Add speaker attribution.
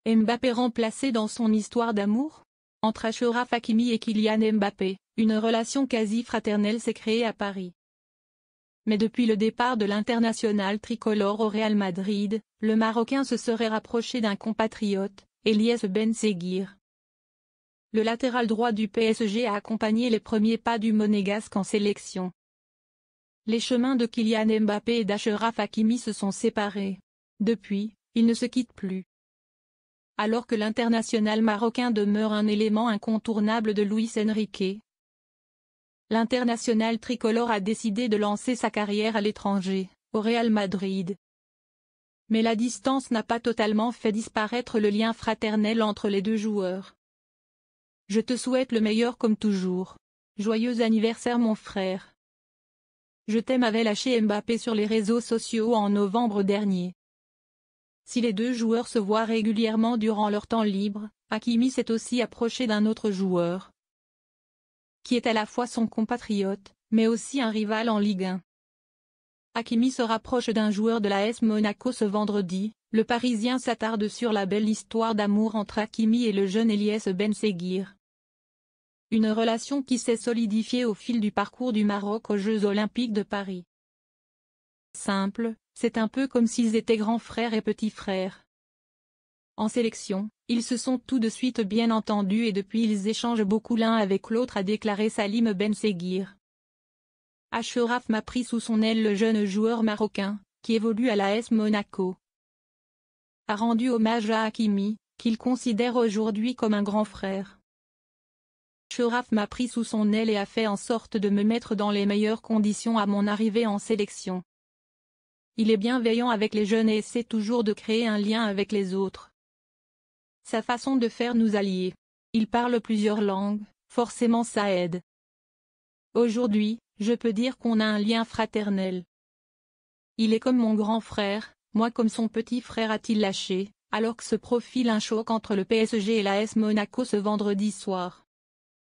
Speaker 1: Mbappé remplacé dans son histoire d'amour? Entre Achraf Hakimi et Kylian Mbappé, une relation quasi fraternelle s'est créée à Paris. Mais depuis le départ de l'international tricolore au Real Madrid, le Marocain se serait rapproché d'un compatriote, Eliès Benseghir. Le latéral droit du PSG a accompagné les premiers pas du Monégasque en sélection. Les chemins de Kylian Mbappé et d'Achraf Hakimi se sont séparés. Depuis, ils ne se quittent plus. Alors que l'international marocain demeure un élément incontournable de Luis Enrique, l'international tricolore a décidé de lancer sa carrière à l'étranger, au Real Madrid. Mais la distance n'a pas totalement fait disparaître le lien fraternel entre les deux joueurs. Je te souhaite le meilleur comme toujours. Joyeux anniversaire mon frère. Je t'aime avait lâché Mbappé sur les réseaux sociaux en novembre dernier. Si les deux joueurs se voient régulièrement durant leur temps libre, Hakimi s'est aussi approché d'un autre joueur, qui est à la fois son compatriote, mais aussi un rival en Ligue 1. Hakimi se rapproche d'un joueur de l'AS Monaco ce vendredi. Le Parisien s'attarde sur la belle histoire d'amour entre Hakimi et le jeune Eliès Benseghir. Une relation qui s'est solidifiée au fil du parcours du Maroc aux Jeux Olympiques de Paris. Simple, c'est un peu comme s'ils étaient grands frères et petits frères. En sélection, ils se sont tout de suite bien entendus et depuis ils échangent beaucoup l'un avec l'autre, a déclaré Salim Benseghir. Achraf m'a pris sous son aile. Le jeune joueur marocain, qui évolue à l'AS Monaco, a rendu hommage à Hakimi, qu'il considère aujourd'hui comme un grand frère. Achraf m'a pris sous son aile et a fait en sorte de me mettre dans les meilleures conditions à mon arrivée en sélection. Il est bienveillant avec les jeunes et essaie toujours de créer un lien avec les autres. Sa façon de faire nous allie. Il parle plusieurs langues, forcément ça aide. Aujourd'hui, je peux dire qu'on a un lien fraternel. Il est comme mon grand frère, moi comme son petit frère, a-t-il lâché, alors que se profile un choc entre le PSG et l'AS Monaco ce vendredi soir.